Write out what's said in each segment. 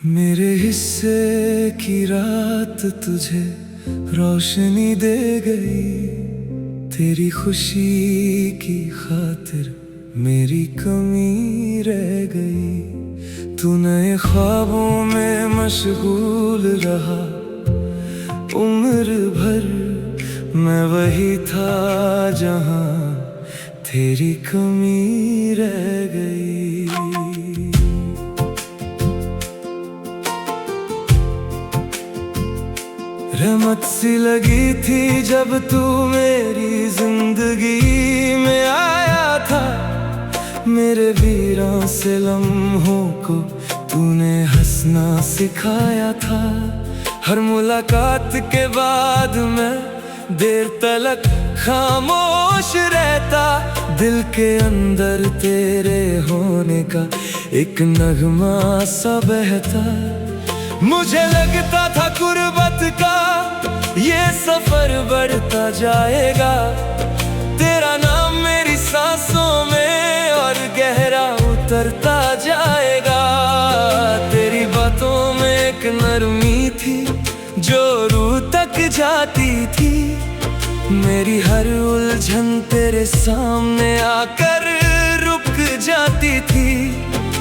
मेरे हिस्से की रात तुझे रोशनी दे गई, तेरी खुशी की खातिर मेरी कमी रह गई। तू नए ख्वाबों में मशगूल रहा, उम्र भर मैं वही था जहां तेरी कमी रह गई। रहमत सी लगी थी जब तू मेरी जिंदगी में आया था, मेरे वीरां से लम्हों को तूने हंसना सिखाया था। हर मुलाकात के बाद मैं देर तलक खामोश रहता, दिल के अंदर तेरे होने का एक नगमा सा बहता। मुझे लगता था गुर्बत का ये सफर बढ़ता जाएगा, तेरा नाम मेरी सांसों में और गहरा उतरता जाएगा। तेरी बातों में एक नरमी थी जो रूह तक जाती थी, मेरी हर उलझन तेरे सामने आकर रुक जाती थी।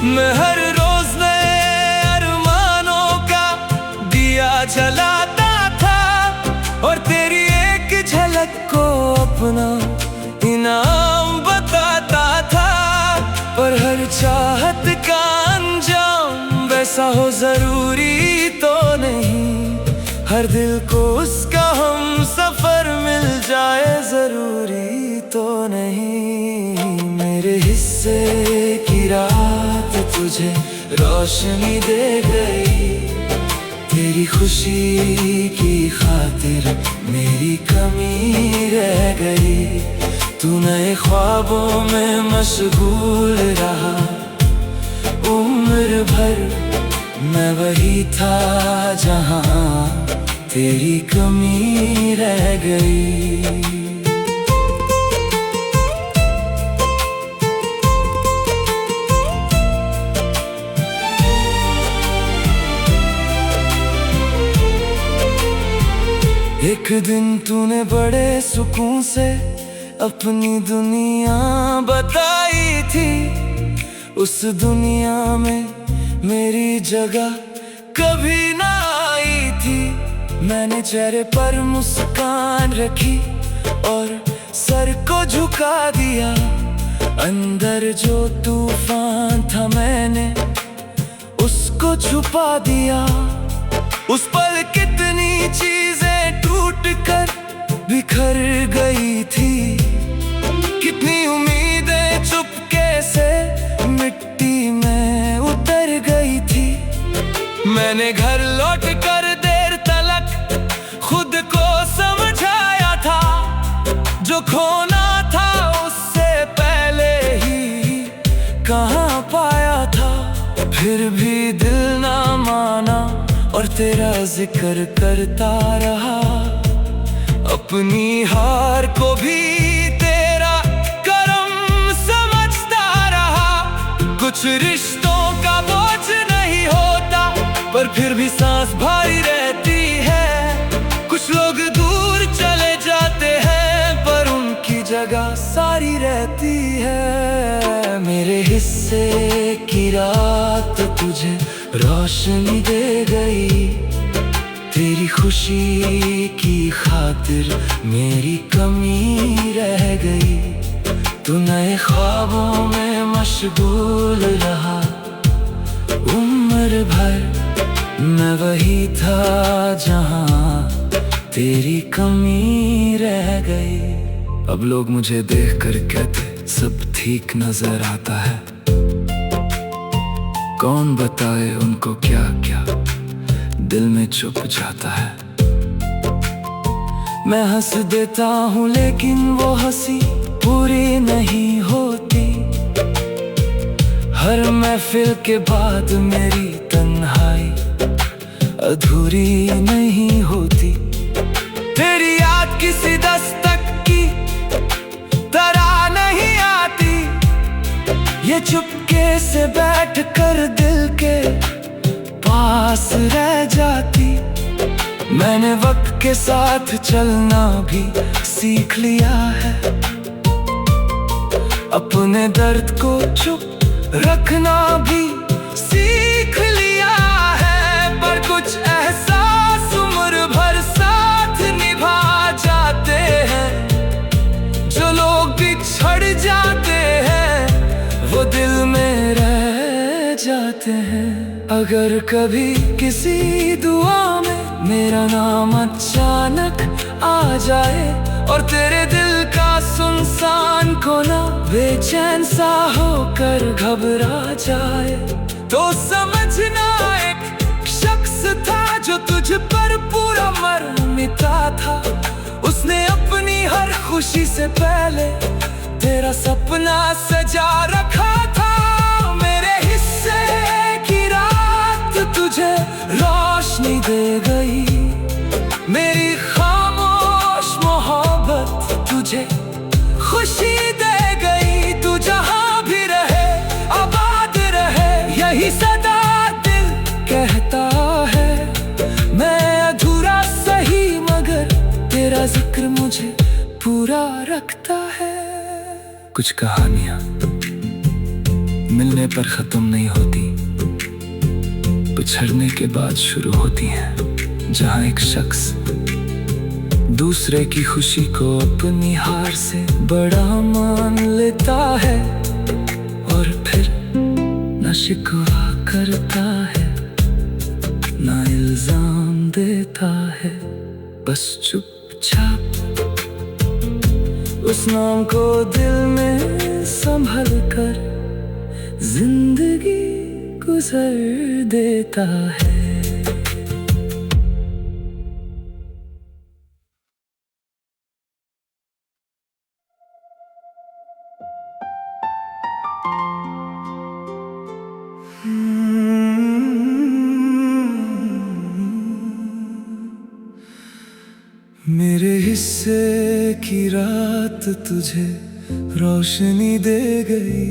मैं हर रोज नए अरमानों का दिया जलाता था और तेरी एक झलक को अपना इनाम बताता था। पर हर चाहत का अंजाम वैसा हो जरूरी तो नहीं, हर दिल को उसका हम सफर मिल जाए जरूरी तो नहीं। मेरे हिस्से की रात तुझे रोशनी दे गई, तेरी खुशी की खातिर मेरी कमी रह गई। तू नए ख्वाबों में मशगूल रहा, उम्र भर मैं वही था जहां तेरी कमी रह गई। एक दिन तूने बड़े सुकून से अपनी दुनिया बताई थी, उस दुनिया में मेरी जगह कभी ना आई थी। मैंने चेहरे पर मुस्कान रखी और सर को झुका दिया, अंदर जो तूफान था मैंने उसको छुपा दिया। उस पल कितनी चीजें टूट कर बिखर गई थी, कितनी उम्मीदें चुपके से मिट्टी में उतर गई थी। मैंने घर लौट कर देर तलक खुद को समझाया था, जो खोना था उससे पहले ही कहाँ पाया था। फिर भी दिल ना माना और तेरा जिक्र करता रहा, अपनी हार को भी तेरा करम समझता रहा। कुछ रिश्तों का बोझ नहीं होता पर फिर भी सांस भारी रहती है। कुछ लोग दूर चले जाते हैं पर उनकी जगह सारी रहती है। मेरे हिस्से की रात तुझे रोशनी दे गई, तेरी खुशी की खातिर मेरी कमी रह गई। तू नए ख्वाबों में मशगूल रहा, उम्र भर मैं वही था जहां तेरी कमी रह गई। अब लोग मुझे देखकर कहते सब ठीक नजर आता है, कौन बताए उनको क्या क्या दिल में छुप जाता है। मैं हंस देता हूँ लेकिन वो हंसी पूरी नहीं होती, हर महफिल के बाद मेरी तन्हाई अधूरी नहीं होती। तेरी याद किसी दस्तक मैंने वक्त के साथ चलना भी सीख लिया है, अपने दर्द को चुप रखना भी सीख लिया है। पर कुछ एहसास उम्र भर साथ निभा जाते हैं, जो लोग बिछड़ जाते हैं वो दिल में रह जाते हैं। अगर कभी किसी दुआ में मेरा नाम अचानक आ जाए और तेरे दिल का सुनसान कोना बेचैन सा होकर घबरा जाए, तो समझना एक शख्स था जो तुझ पर पूरा मर मिटा था। उसने अपनी हर खुशी से पहले तेरा सपना सजा रखा था। मेरे हिस्से की रात तुझे रोशनी दे गई, मेरी खामोश मोहब्बत तुझे खुशी दे गई। तू जहां भी रहे आबाद रहे, यही सदा दिल कहता है। मैं अधूरा सही मगर तेरा जिक्र मुझे पूरा रखता है। कुछ कहानियां मिलने पर खत्म नहीं होती, बिछड़ने के बाद शुरू होती हैं। जहां एक शख्स दूसरे की खुशी को अपनी हार से बड़ा मान लेता है और फिर न शिकवा करता है न इल्जाम देता है, बस चुपचाप उस नाम को दिल में संभल कर जिंदगी गुजर देता है। मेरे हिस्से की रात तुझे रोशनी दे गई,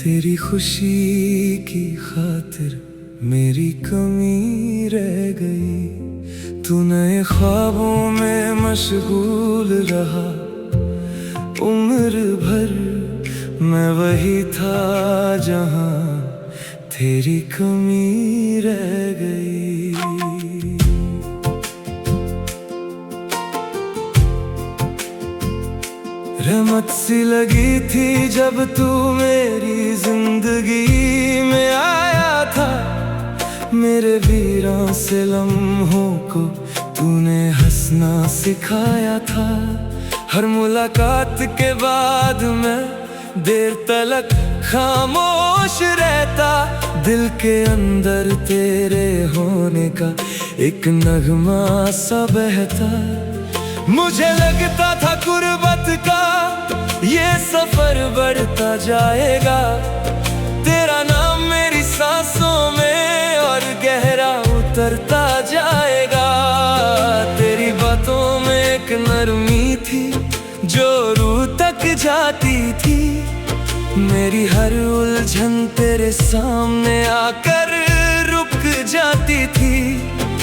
तेरी खुशी की खातिर मेरी कमी रह गई। तू नए ख्वाबों में मशगूल रहा उम्र भर, मैं वही था जहां तेरी कमी रह गई। रहमत सी लगी थी जब तू मेरी जिंदगी में आया था, मेरे वीरान से लम्हों को तूने हंसना सिखाया था। हर मुलाकात के बाद मैं देर तलक खामोश रहता, दिल के अंदर तेरे होने का एक नगमा सा बहता। मुझे लगता था गुर्बत का ये सफर बढ़ता जाएगा, तेरा नाम मेरी सांसों में और गहरा उतरता जाएगा। तेरी बातों में एक नरमी थी जो रूह तक जाती थी, मेरी हर उलझन तेरे सामने आकर रुक जाती थी।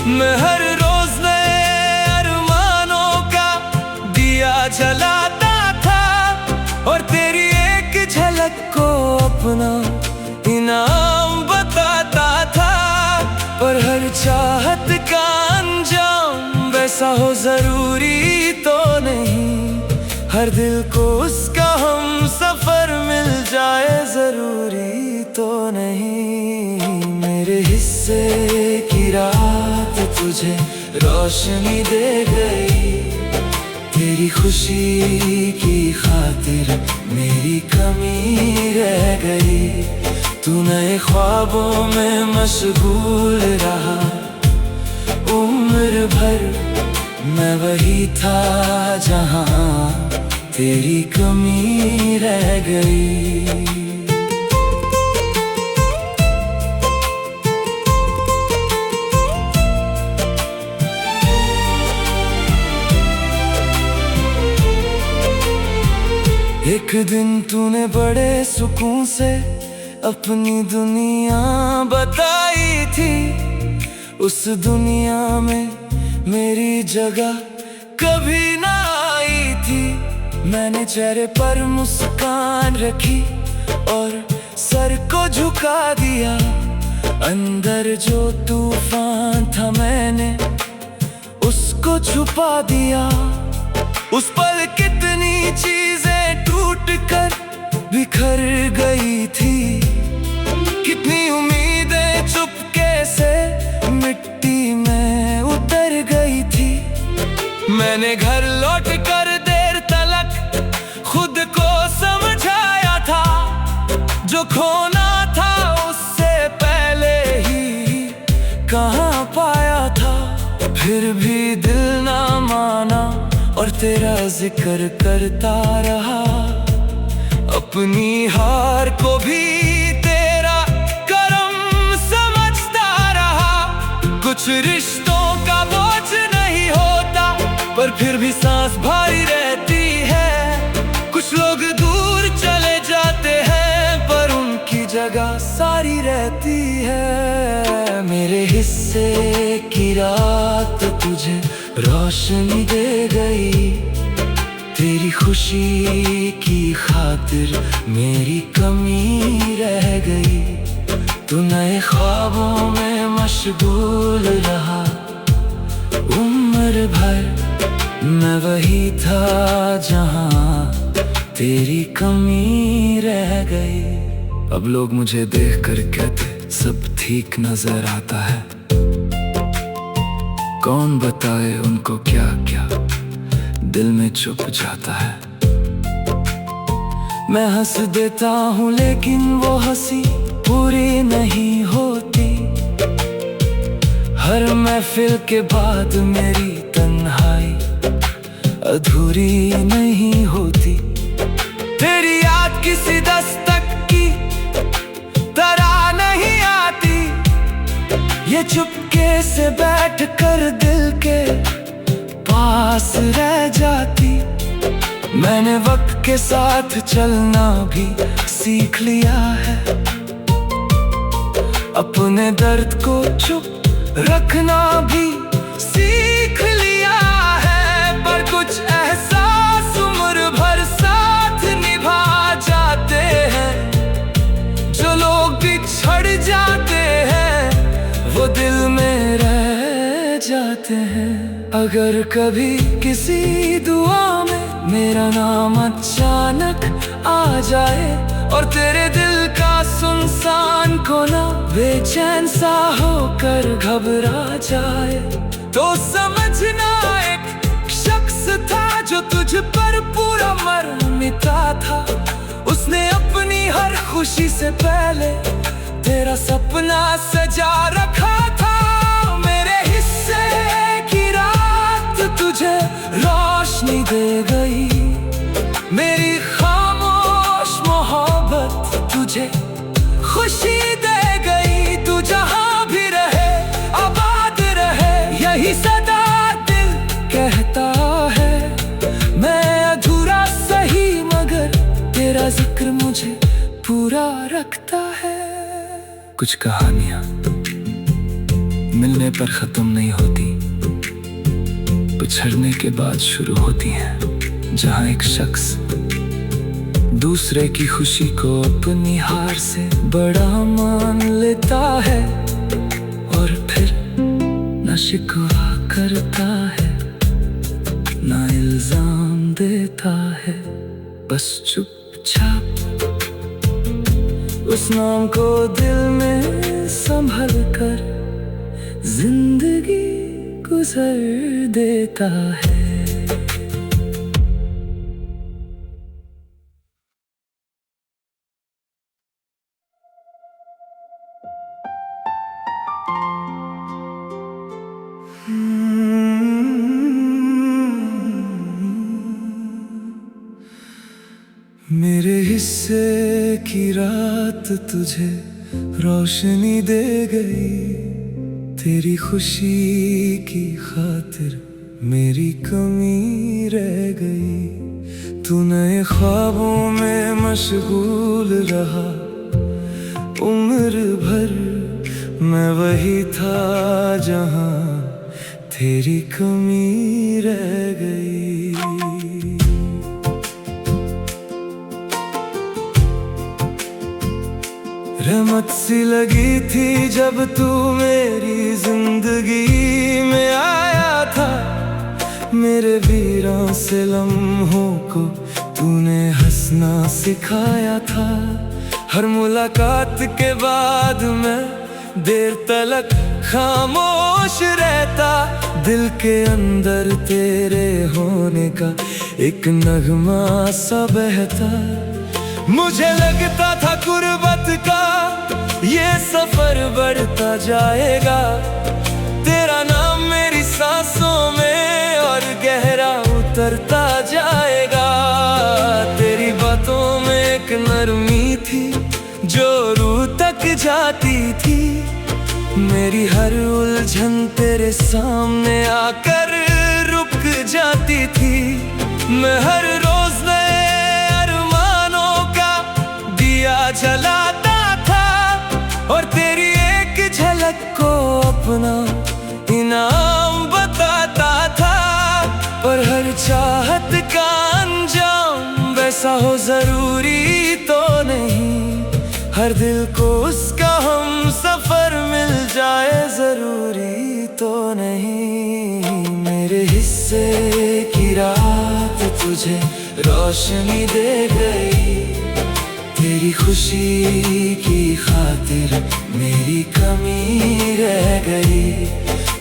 मैं हर रोज नए अरमानों का दिया जलाता था और तेरी एक झलक को अपना इनाम बताता था। पर हर चाहत का अंजाम वैसा हो जरूरी तो नहीं, हर दिल को उसका हम सफर मिल जाए जरूरी तो नहीं। मेरे हिस्से की रात तुझे रोशनी दे गई, तेरी खुशी की खातिर मेरी कमी रह गई। तू नए ख्वाबों में मशगूल रहा उम्र भर, मैं वही था जहां तेरी कमी रह गई। एक दिन तूने बड़े सुकून से अपनी दुनिया बताई थी, उस दुनिया में मेरी जगह कभी ना आई थी। मैंने चेहरे पर मुस्कान रखी और सर को झुका दिया। अंदर जो तूफान था मैंने उसको छुपा दिया। उस पल कितनी चीजें टूट कर बिखर गई थी। कितनी उम्मीदें चुपके से मिट्टी में उतर गई थी। मैंने घर लौट कर देर तलक खुद को समझाया था। जो खोना था उससे पहले ही कहाँ पाया था। फिर भी दिल ना माना और तेरा जिक्र करता रहा। अपनी हार को भी तेरा करम समझता रहा। कुछ रिश्तों का बोझ नहीं होता पर फिर भी सांस भारी रहती है। कुछ लोग दूर चले जाते हैं पर उनकी जगह सारी रहती है। मेरे हिस्से की रात तुझे रोशनी दे गई। तेरी खुशी की खातिर मेरी कमी रह गई। तू नए ख्वाबों में मशगूल रहा। उम्र भर मैं वही था जहां तेरी कमी रह गई। अब लोग मुझे देखकर कहते सब ठीक नजर आता है। कौन बताए उनको क्या क्या दिल में छुप जाता है। मैं हंस देता हूँ लेकिन वो हंसी पूरी नहीं होती। हर महफिल के बाद मेरी तन्हाई अधूरी नहीं होती। तेरी याद किसी दस्तक की तरह नहीं आती। ये चुपके से बैठ कर दिल के पास रह जाती। मैंने वक्त के साथ चलना भी सीख लिया है। अपने दर्द को चुप रखना भी सीख लिया है। पर कुछ एहसास उम्र भर साथ निभा जाते हैं। जो लोग बिछड़ जाते हैं वो दिल में रह जाते हैं। अगर कभी किसी दुआ में मेरा नाम अचानक आ जाए और तेरे दिल का सुनसान कोना बेचैन सा होकर घबरा जाए, तो समझना एक शख्स था जो तुझ पर पूरा मर मिटा था। उसने अपनी हर खुशी से पहले तेरा सपना सजा रखा था। मेरे हिस्से की रात तुझे रोशनी दे गई। मेरी खामोश मोहब्बत तुझे खुशी दे गई। तू जहां भी रहे आबाद रहे, यही सदा दिल कहता है। मैं अधूरा सही मगर तेरा जिक्र मुझे पूरा रखता है। कुछ कहानियां मिलने पर खत्म नहीं होती, बिछड़ने के बाद शुरू होती हैं। जहां एक शख्स दूसरे की खुशी को अपनी हार से बड़ा मान लेता है और फिर न शिकवा करता है न इल्जाम देता है। बस चुपचाप उस नाम को दिल में संभल कर जिंदगी गुजर देता है। मेरे हिस्से की रात तुझे रोशनी दे गई। तेरी खुशी की खातिर मेरी कमी रह गई। तू नए ख्वाबों में मशगूल रहा। उम्र भर मैं वही था जहां तेरी कमी रह गई। रहमत सी लगी थी जब तू मेरी जिंदगी में आया था। मेरे वीरान से लम्हों को तूने हंसना सिखाया था। हर मुलाकात के बाद मैं देर तलक खामोश रहता। दिल के अंदर तेरे होने का एक नगमा सा बहता। मुझे लगता था गुर्बत का ये सफर बढ़ता जाएगा। तेरा नाम मेरी सांसों में और गहरा उतरता जाएगा। तेरी बातों में एक नरमी थी जो रूह तक जाती थी। मेरी हर उलझन तेरे सामने आकर रुक जाती थी। मैं हर रोज नए अरमानों का दिया जलाता था और तेरी एक झलक को अपना इनाम बताता था। पर हर चाहत का अंजाम वैसा हो जरूरी तो नहीं। हर दिल को उसका हम सफर मिल जाए जरूरी तो नहीं। मेरे हिस्से की रात तुझे रोशनी दे गई। तेरी खुशी की खातिर मेरी कमी रह गई।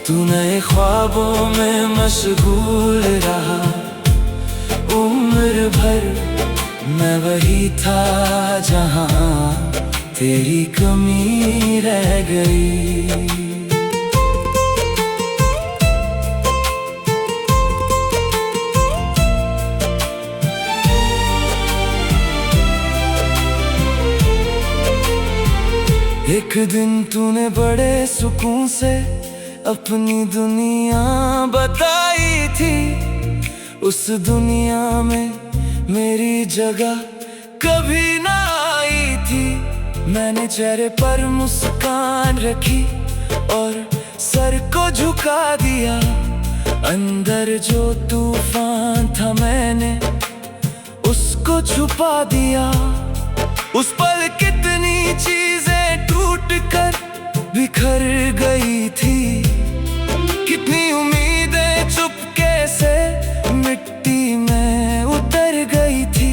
तू नए ख्वाबों में मशगूल रहा। उम्र भर मैं वही था जहां तेरी कमी रह गई। एक दिन तूने बड़े सुकून से अपनी दुनिया बताई थी। उस दुनिया में मेरी जगह कभी ना आई थी। मैंने चेहरे पर मुस्कान रखी और सर को झुका दिया। अंदर जो तूफान था मैंने उसको छुपा दिया। उस पल कितनी चीजें टूट कर बिखर गई थी। कितनी उम्मीदें चुपके से मिट्टी में उतर गई थी।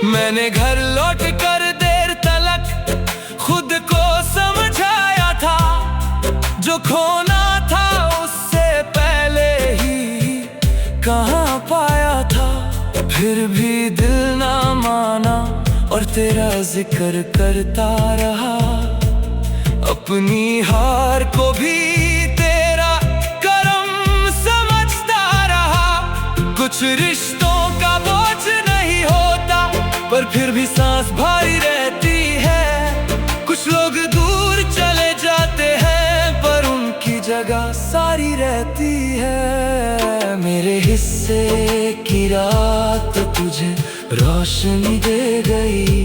मैंने घर लौट कर देर तलक खुद को समझाया था। जो खोना था उससे पहले ही कहाँ पाया था। फिर भी दिल ना माना और तेरा जिक्र करता रहा। अपनी हार को भी तेरा करम समझता रहा। कुछ रिश्तों का बोझ नहीं होता पर फिर भी सांस भारी रहती है। कुछ लोग दूर चले जाते हैं पर उनकी जगह सारी रहती है। मेरे हिस्से की रात तुझे रोशनी दे गई।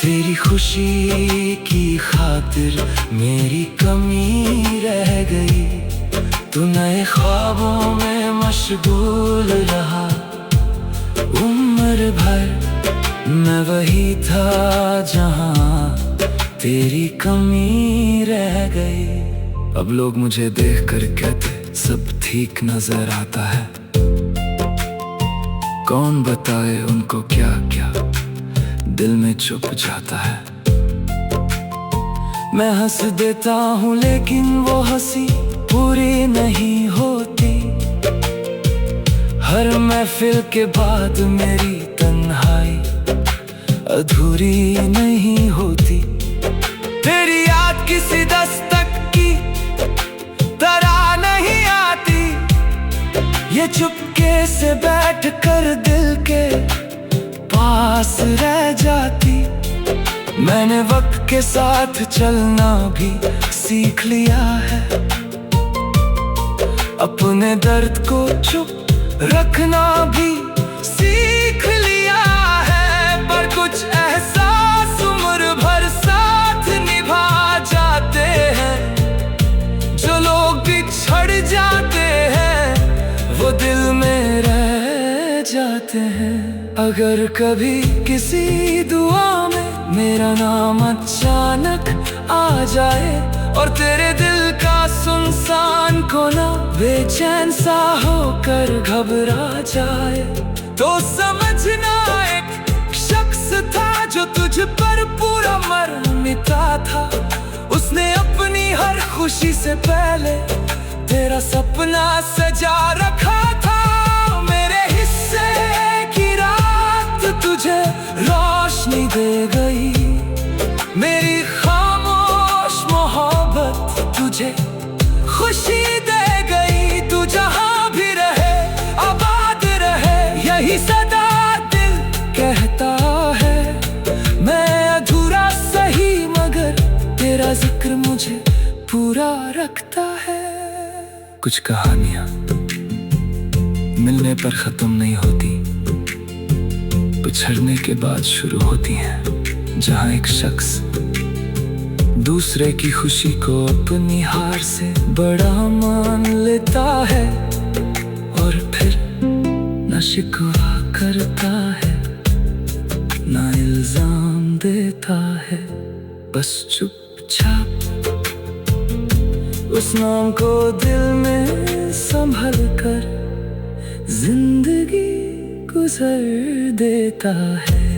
तेरी खुशी की खातिर मेरी कमी रह गई। तू नए ख्वाबों में मशगूल रहा। उम्र भर मैं वही था जहां तेरी कमी रह गई। अब लोग मुझे देखकर कहते सब ठीक नजर आता है। कौन बताए उनको क्या क्या दिल में छुप जाता है। मैं हंस देता हूँ लेकिन वो हंसी पूरी नहीं होती। हर महफिल के बाद मेरी तन्हाई अधूरी नहीं होती। तेरी याद किसी दस्तक की तरह नहीं आती। ये चुपके से बैठ कर दिल के पास रह जाती। मैंने वक्त के साथ चलना भी सीख लिया है। अपने दर्द को चुप रखना भी सीख लिया है। पर कुछ एहसास उम्र भर साथ निभा जाते हैं। जो लोग बिछड़ जाते दिल में रह जाते हैं। अगर कभी किसी दुआ में मेरा नाम अचानक आ जाए और तेरे दिल का सुनसान कोना बेचैन सा होकर घबरा जाए, तो समझना एक शख्स था जो तुझ पर पूरा मर मिटा था। उसने अपनी हर खुशी से पहले तेरा सपना सजा रखा था। मेरे हिस्से की रात तुझे रोशनी दे गई, मेरी खामोश मोहब्बत तुझे खुशी दे गई। तू जहां भी रहे आबाद रहे, यही सदा दिल कहता है। मैं अधूरा सही मगर तेरा जिक्र मुझे पूरा रखता है। कुछ कहानियां मिलने पर खत्म नहीं होती, बिछड़ने के बाद शुरू होती हैं। जहां एक शख्स दूसरे की खुशी को अपनी हार से बड़ा मान लेता है और फिर न शिकवा करता है न इल्जाम देता है, बस चुपचाप उस नाम को दिल में संभल कर जिंदगी गुजर देता है।